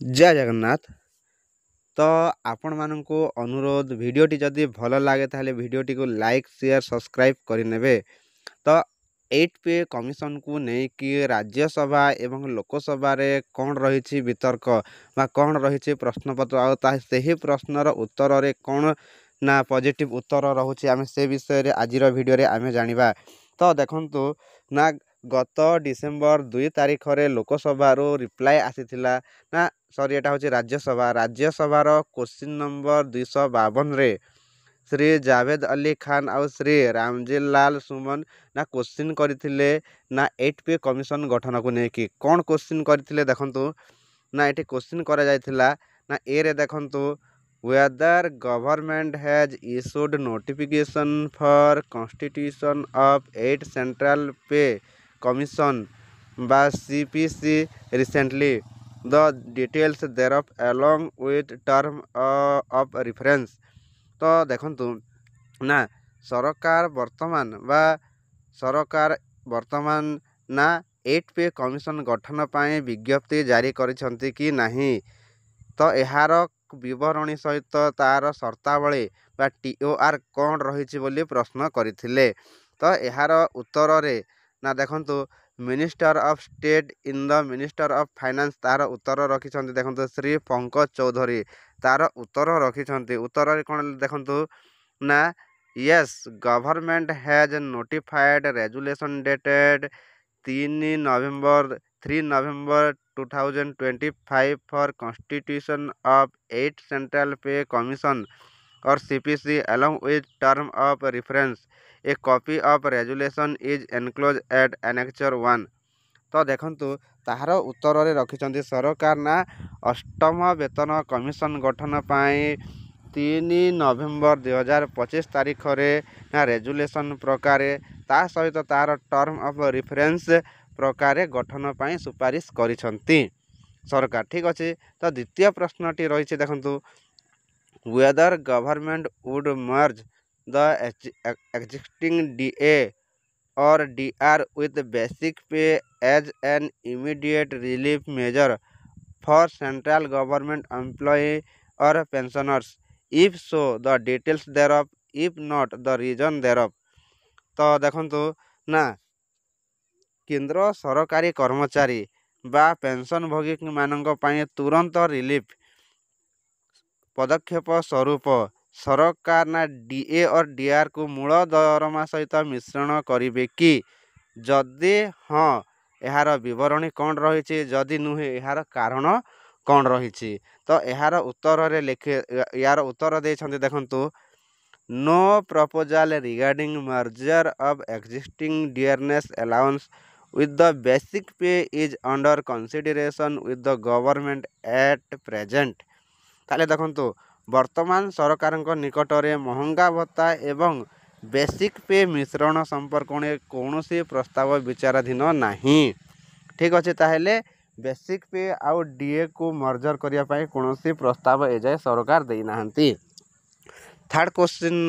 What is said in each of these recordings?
जय जगन्नाथ। तो आपण मानक अनुरोध भिडटी जदि भल लगे ताले भिडटी को लाइक शेयर सब्सक्राइब करने। तो 8 पे कमिशन को लेकिन राज्यसभा एवं लोकसभा रे कौन रही वितर्क बा कौन रही प्रश्नपत्र से ही प्रश्नर उत्तर रे कौन ना पॉजिटिव उत्तर रोचे आम से विषय आज भिडियो आम जाना। तो देखंतु ना गत डिसेम्बर 2 तारिख रे लोकसभा रिप्लाय आसीथिला ना सॉरी एटा होची राज्यसभार क्वेश्चन नंबर 252 रे श्री जावेद अली खान और श्री रामजिल लाल सुमन ना क्वेश्चन करथिले ना 8 पे कमिशन गठन को लेकिन कौन क्वेश्चन करथिले देखंतु ना एटी क्वेश्चन करा जायथिला ना ए रे देखंतु whether government has issued notification for constitution of 8 central pay commission by CPC recently, the details thereof along with term of reference। तो देखंतु ना सरकार वर्तमान ना 8 पे कमिशन गठन पाए विज्ञप्ति जारी करिसंती कि नहीं। तो यार विवरणी सहित तार शर्तावली बा TOR कौन रही बोली प्रश्न करथिले। तो यार उत्तर रे ना देखंतु minister of state in the minister of finance तार उत्तर रखिछंती देखंतु श्री पंकज चौधरी तार उत्तर रखिछंती। उत्तर रे कोन देखंतु ना yes government has notified resolution dated 3 November 2025 for constitution of 8 central pay commission or CPC along with term of reference। A copy of resolution is enclosed at annexure 1। तो देखंतु ताहार उत्तर रे रखिछंती सरकार ना अष्टम वेतन कमिशन गठन पाए 3 नवंबर 2025 तारिख रे ना रेजुलेशन प्रकार ता सहित तार टर्म ऑफ रेफरेंस प्रकार गठन पाए सुपारिश करिसंती सरकार। ठीक अच्छे। तो द्वितीय प्रश्नटी रही देखंतु whether government would merge the existing DA or DR with basic pay as an immediate relief measure for central government employee or pensioners, if so the details thereof, if not the reason thereof। तो देखंतु ना केंद्र सरकारी कर्मचारी बा pension भोगी मानक पाए तुरंत रिलीफ पदक्षेप स्वरूप सरकार ना DA और DR को मूल दरमा सहित मिश्रण करिवे कि जदि हाँ यार विवरणी कौन रही जदि नुहे यार कारण कौन रही। तो यार उत्तर रे लिखे यार उत्तर देछंती देखंतु no proposal regarding merger of existing dearness allowance with the basic pay is under consideration with the government at present। ताले देखंतु वर्तमान सरकार निकट में महंगा भत्ता एवं बेसिक पे मिश्रण संपर्क में कौन प्रस्ताव विचाराधीन नहीं। ठीक अच्छे। ताहले बेसिक पे आउ DA को मर्जर करने कौन प्रस्ताव एजाए सरकार देना। थर्ड क्वेश्चन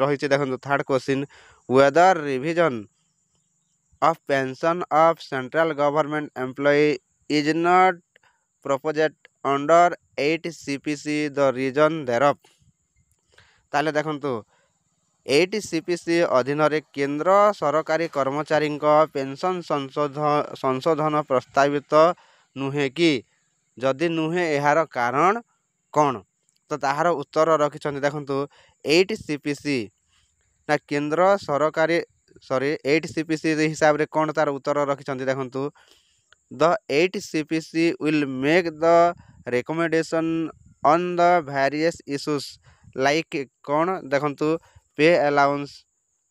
रही देखो third question whether revision of pension of central government employee is not proposed under 8 CPC, the reason thereof। ताले देखंतु 8 CPC अधीन रे केंद्र सरकारी कर्मचारी पेंशन संशोधन प्रस्तावित नुहे कि जदि नुहे यार कारण कौन। तो ताहार उत्तर रखिछंती देखंतु 8 CPC ना केंद्र सरकारी 8 CPC हिसाब रे कौन तार उत्तर रखिछंती देखंतु the 8 CPC will make the recommendation on the various issues like कौन देखंतु पे अलाउंस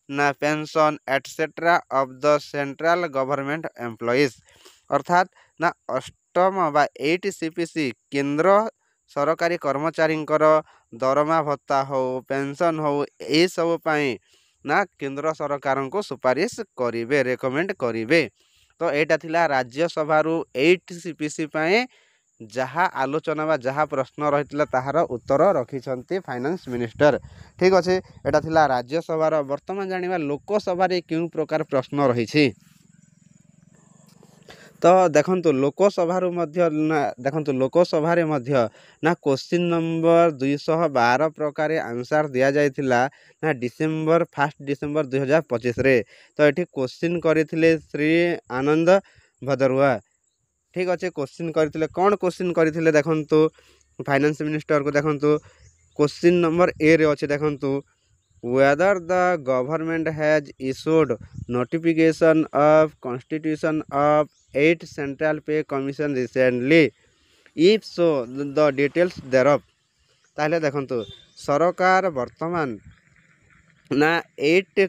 ना pension etcetera of the central government employees. अर्थात ना अष्टम बा 8 CPC केंद्र सरकारी कर्मचारी दरमा भत्ता हो पेंशन हो ये सब पाई ना केंद्र सरकार को सुपारिश करिवे रेकमेंड करिवे। तो एटा थिला राज्यसभा 8 CPC पाए जहाँ आलोचना बा जहाँ प्रश्न रही ताहार उत्तर रखिछंती फाइनेंस मिनिस्टर। ठीक अच्छे। एटा थिला राज्यसभा। वर्तमान जानिबा लोकसभा रे क्यों प्रकार प्रश्न रही। तो तो देखंतु लोकसभारू मध्य ना देखंतु लोकसभारे मध्य ना क्वेश्चन नंबर 212 प्रकार आंसर दिया जाइथिला ना डिसेंबर 1 डिसेंबर 2025 रे। तो एठी क्वेश्चन करथिले श्री आनंद भदरुआ। ठीक अच्छे क्वेश्चन करथिले कौन क्वेश्चन करथिले देखंतु फाइनेंस मिनिस्टर को देखंतु क्वेश्चन नंबर ए रे अच्छे देखंतु whether the government has issued notification of constitution of 8 central pay commission recently, if so the details thereof। ताहले देखंतु सरकार वर्तमान ना 8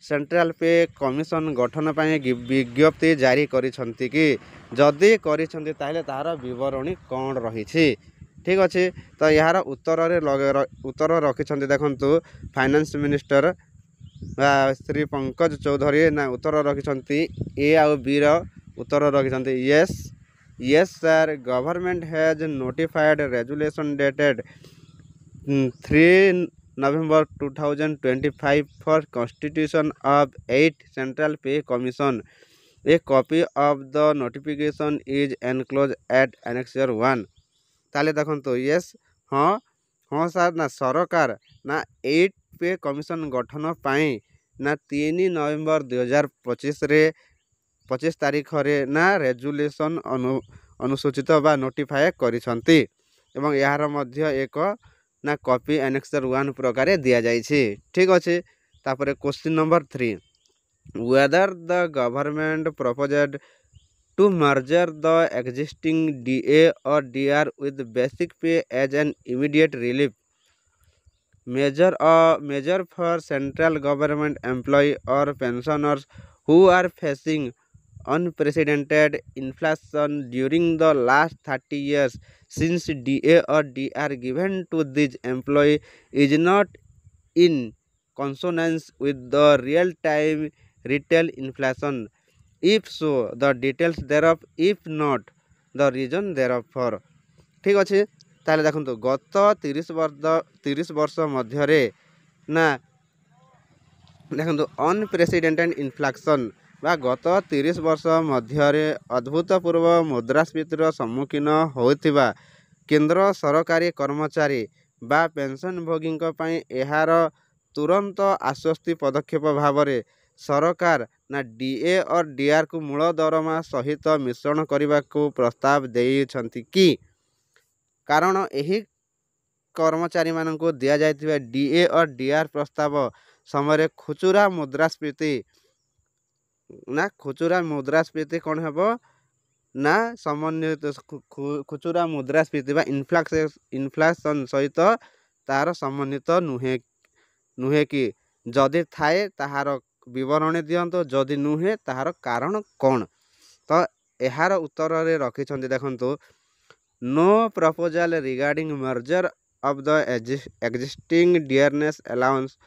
सेंट्रल पे कमिशन गठन पाए विज्ञप्ति जारी करिसंती कि जदि करिसंती ताहले तार विवरणी कौन रही। ठीक अच्छे तो यार उत्तर रखिंट देखंतु फाइनेंस मिनिस्टर श्री पंकज चौधरी ना उत्तर रखिंट ए आउ बी रो उत्तर रखिंट yes yes sir government has notified resolution dated 3 November 2025 for constitution of 8 Central Pay Commission। A copy of the notification is enclosed at Annexure 1। ताले देखंतु यस हाँ हाँ सर ना सरकार ना 8 पे कमिशन गठन पाई ना 3 नवेम्बर 2025 रे 25 तारीख रे ना रेजुलेशन अनुसूचित बा नोटिफाई करिसंती एवं यार मध्य एक ना कॉपी एनेक्सर 1 प्रकार दिया जाइछि। ठीक अच्छे तापर question number 3 whether the government proposed to merger the existing DA or DR with basic pay as an immediate relief measure for central government employee or pensioners who are facing unprecedented inflation during the last 30 years since DA or DR given to these employee is not in consonance with the real time retail inflation, if so the details thereof, if not the reason thereof for। ठीक अच्छे ताले देखंतु गत 30 वर्ष मध्यरे ना देखंतु unprecedented inflection बा गत 30 वर्ष मध्यरे अद्भुतपूर्व मुद्रास्फीतिर सम्मुखीन होइथिबा केंद्र सरकारी कर्मचारी बा पेंशन भोगी एहार तुरंत आश्वस्ति पदक्षेप भाव सरकार ना डीए और डीआर को मूल दरमा सहित मिश्रण करने को प्रस्ताव देइछंती कि कारण यही कर्मचारी मान को दि जाइथिबा डीए और डीआर प्रस्ताव समय खुचुरा मुद्रास्फीति कौन हेबो ना समन्वित खुचुरा मुद्रास्फीति बा इन्फ्लेशन सहित तार समन्वित नुहे कि जदि थाए ताहार विवरणी दियंतो जदि नुहे ताहार कारण कौन। तो यार उत्तर रे रखिछंती देखंतु no proposal regarding merger of the existing dearness allowance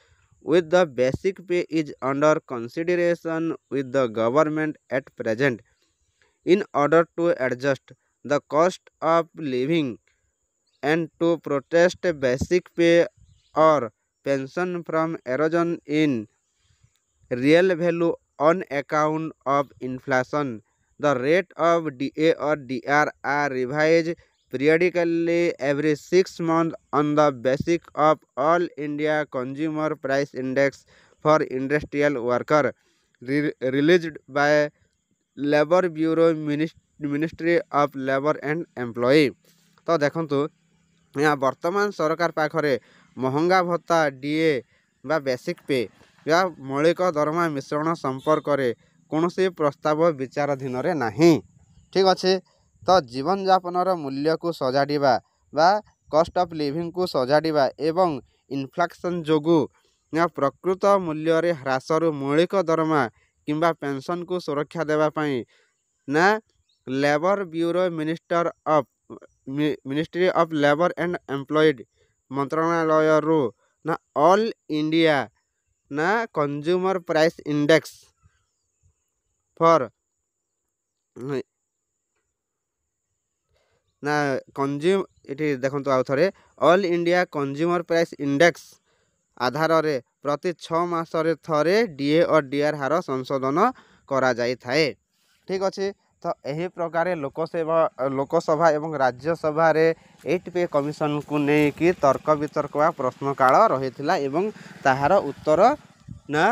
with the basic pay is under consideration with the government at present in order to adjust the cost of living and to protest basic pay or pension from erosion in real value on account of inflation। The rate of DA or DR are revised periodically every 6 months on the basis of All India Consumer Price Index for industrial worker released by Labour Bureau Ministry of Labour and Employee। तो देखंतु यहाँ वर्तमान सरकार पाखरे महंगा भत्ता DA बा basic पे या मौलिक दरमा मिश्रण संपर्क रे कौनसी प्रस्ताव विचाराधीन रे नाही। ठीक अच्छे तो जीवन यापन मूल्य को सजाड़ा बा कॉस्ट ऑफ लिविंग को सजाड़ा एवं इन्फ्लेक्शन जोगु प्रकृत मूल्य रे ह्रासरु मौलिक दरमा किंबा पेंशन को सुरक्षा देवाई ना labour bureau ministry of labour and employed मंत्रालय रू ना ऑल इंडिया ना कंज्यूमर प्राइस इंडेक्स फॉर ना कंज्यूम ये देखो आउ थे all India consumer price index आधार रे प्रति 6 मास रे थरे डीए और डीआर हार संशोधन करा जाई थाए। ठीक अच्छे तो यही प्रकार लोकसभा एवं राज्यसभा रे 8 पे कमिशन को लेकिन तर्क वितर्क वा प्रश्न काल रही एवं ताहार उत्तर ना